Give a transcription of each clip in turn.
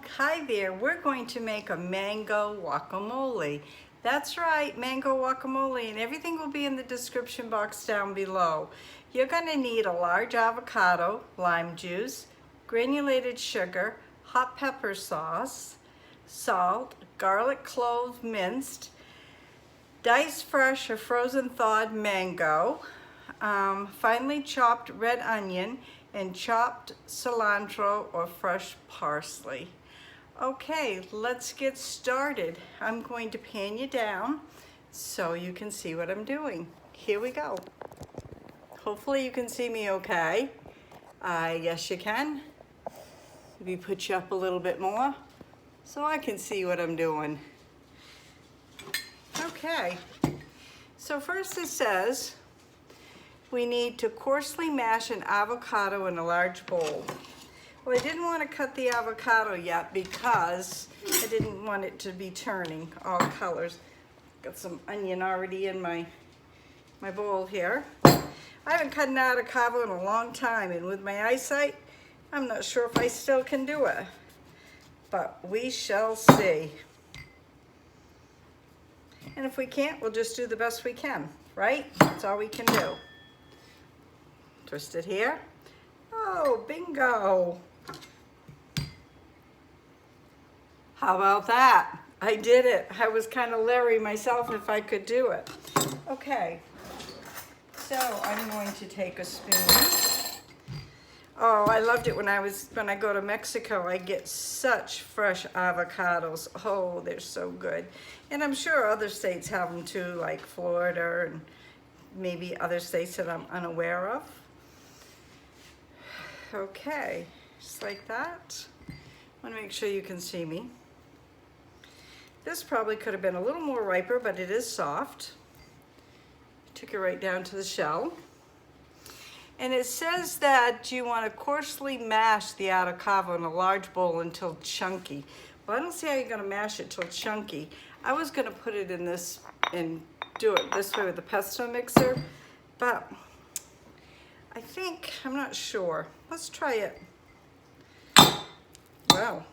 Hi there, we're going to make a mango guacamole. That's right, mango guacamole, and everything will be in the description box down below. You're going to need a large avocado, lime juice, granulated sugar, hot pepper sauce, salt, garlic clove minced, diced fresh or frozen thawed mango, finely chopped red onion, and chopped cilantro or fresh parsley. Okay, let's get started. I'm going to pan you down so you can see what I'm doing. Here we go. Hopefully you can see me okay. Yes, you can. Maybe put you up a little bit more so I can see what I'm doing. Okay, so first it says we need to coarsely mash an avocado in a large bowl. Well, I didn't want to cut the avocado yet because I didn't want it to be turning all colors. Got some onion already in my bowl here. I haven't cut an avocado in a long time, and with my eyesight, I'm not sure if I still can do it. But we shall see. And if we can't, we'll just do the best we can, right? That's all we can do. Twist it here. Oh, bingo. How about that? I did it. I was kind of leery myself if I could do it. Okay, so I'm going to take a spoon. Oh, I loved it when I go to Mexico. I get such fresh avocados. Oh, they're so good. And I'm sure other states have them too, like Florida and maybe other states that I'm unaware of. Okay, just like that. I want to make sure you can see me. This probably could have been a little more riper, but it is soft. Took it right down to the shell. And it says that you want to coarsely mash the avocado in a large bowl until chunky. Well, I don't see how you're going to mash it till chunky. I was going to put it in this and do it this way with the pesto mixer, but I'm not sure. Let's try it. Well,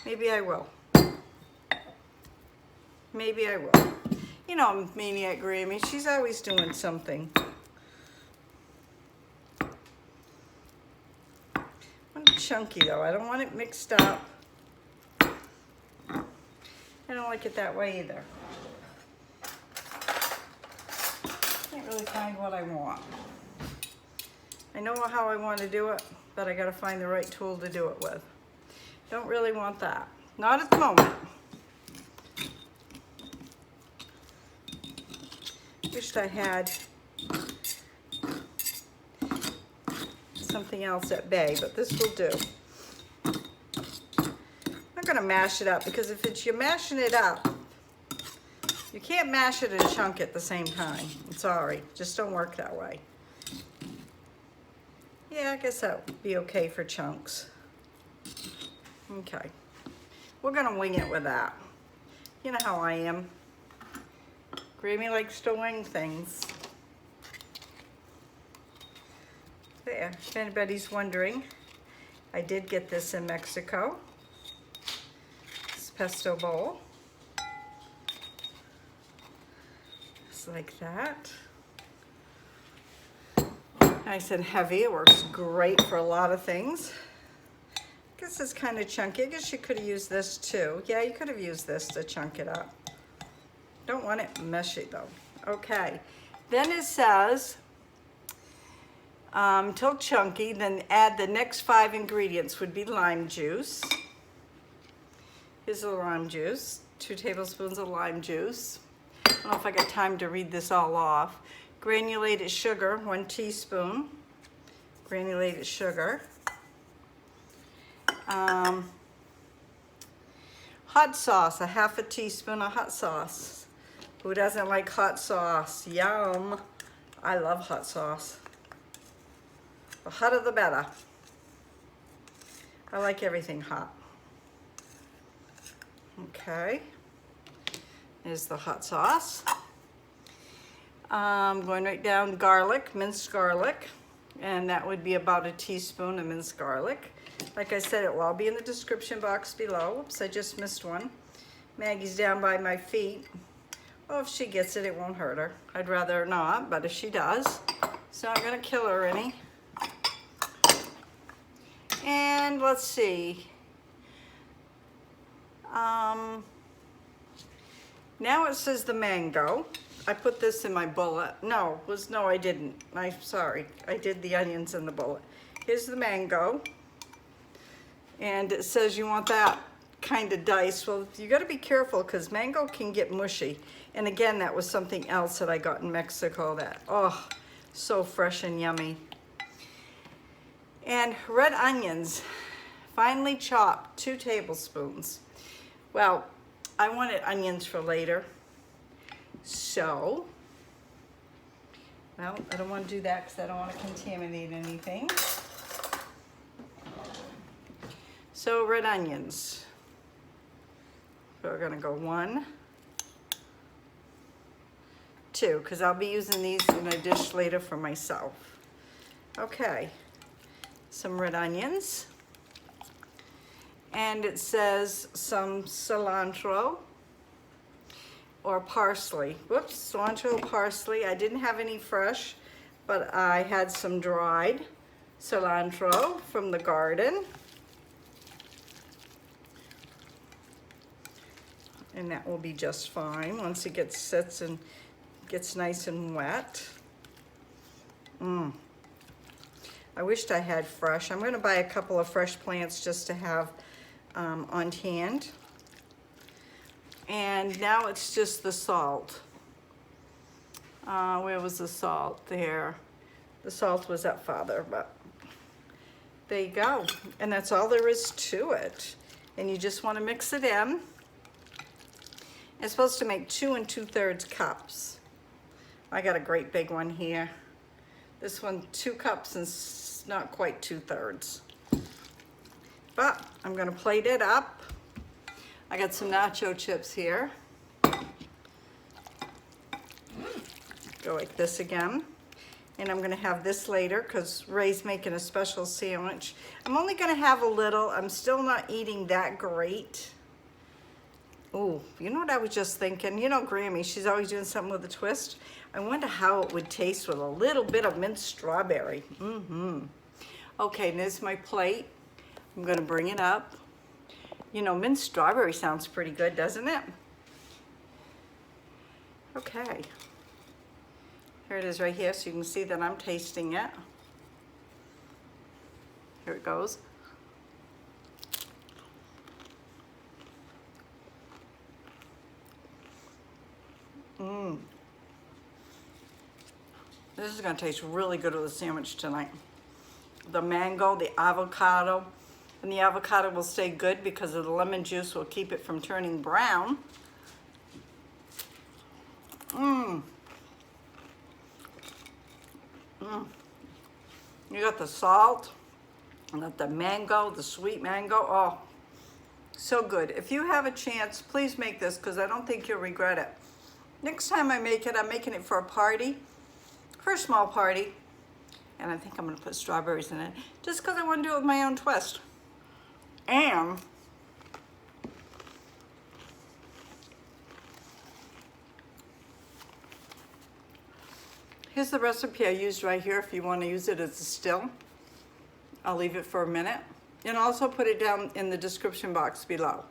maybe I will. Maybe I will. You know, Maniac Grammy, she's always doing something. I want it chunky though. I don't want it mixed up. I don't like it that way either. Can't really find what I want. I know how I want to do it, but I got to find the right tool to do it with. Don't really want that. Not at the moment. Wished I had something else at bay, but this will do. I'm not going to mash it up because if you're mashing it up, you can't mash it and chunk at the same time. I'm sorry, just don't work that way. Yeah, I guess that would be okay for chunks. Okay, we're gonna wing it with that. You know how I am. Grammy likes to wing things. There, if anybody's wondering, I did get this in Mexico. This pesto bowl. Just like that. Nice and heavy. It works great for a lot of things. I guess it's kind of chunky. I guess you could have used this too. Yeah, you could have used this to chunk it up. Don't want it meshy though. Okay. Then it says, till chunky, then add the next 5 ingredients would be lime juice. Here's the lime juice. 2 tablespoons of lime juice. I don't know if I got time to read this all off. Granulated sugar, 1 teaspoon. Granulated sugar. Hot sauce, a 1/2 teaspoon of hot sauce. Who doesn't like hot sauce? Yum. I love hot sauce. The hotter the better. I like everything hot. Okay. There's the hot sauce. Going right down garlic, minced garlic. and that would be about a teaspoon of minced garlic. Like I said, it will all be in the description box below. Oops, I just missed one. Maggie's down by my feet. Well, if she gets it, it won't hurt her. I'd rather not, but if she does, it's not gonna kill her any. And let's see. Now it says the mango. I put this in my bullet. No, I didn't. I'm sorry. I did the onions in the bullet. Here's the mango. And it says you want that kind of diced. Well, you got to be careful because mango can get mushy. And again, that was something else that I got in Mexico that, oh, so fresh and yummy. And red onions, finely chopped, 2 tablespoons. Well, I wanted onions for later. So, well, I don't want to do that because I don't want to contaminate anything. So red onions. So we're gonna go 1, 2, because I'll be using these in a dish later for myself. Okay, some red onions. And it says some cilantro or parsley. Whoops, cilantro, parsley. I didn't have any fresh, but I had some dried cilantro from the garden. And that will be just fine once it sits and gets nice and wet. I wished I had fresh. I'm gonna buy a couple of fresh plants just to have on hand. And now it's just the salt. Where was the salt? There. The salt was up farther, but there you go. And that's all there is to it. And you just want to mix it in. It's supposed to make 2 2/3 cups. I got a great big one here. This one, 2 cups and not quite 2/3. But I'm gonna plate it up. I got some nacho chips here. Go like this again. And I'm gonna have this later because Ray's making a special sandwich. I'm only gonna have a little. I'm still not eating that great. Oh, you know what I was just thinking? You know Grammy, she's always doing something with a twist. I wonder how it would taste with a little bit of minced strawberry. Okay, and there's my plate. I'm gonna bring it up. You know, minced strawberry sounds pretty good, doesn't it? Okay. Here it is right here, so you can see that I'm tasting it. Here it goes. This is gonna taste really good with a sandwich tonight. The mango, the avocado, and the avocado will stay good because of the lemon juice will keep it from turning brown. You got the salt, you got the mango, the sweet mango. Oh, so good. If you have a chance, please make this because I don't think you'll regret it. Next time I make it, I'm making it for a party, for a small party. And I think I'm gonna put strawberries in it just because I want to do it with my own twist. And here's the recipe I used right here if you want to use it as a still. I'll leave it for a minute. And also put it down in the description box below.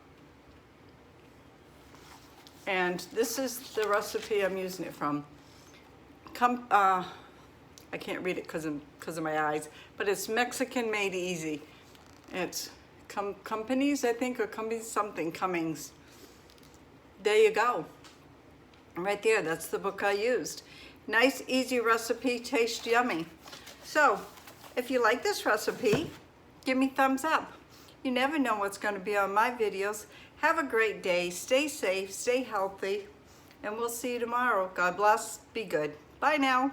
And this is the recipe I'm using it from. I can't read it because of my eyes, but it's Mexican Made Easy. It's Companies, I think, or Companies something, Cummings. There you go. Right there, that's the book I used. Nice, easy recipe, tastes yummy. So, if you like this recipe, give me thumbs up. You never know what's going to be on my videos. Have a great day. Stay safe, stay healthy, and we'll see you tomorrow. God bless. Be good. Bye now.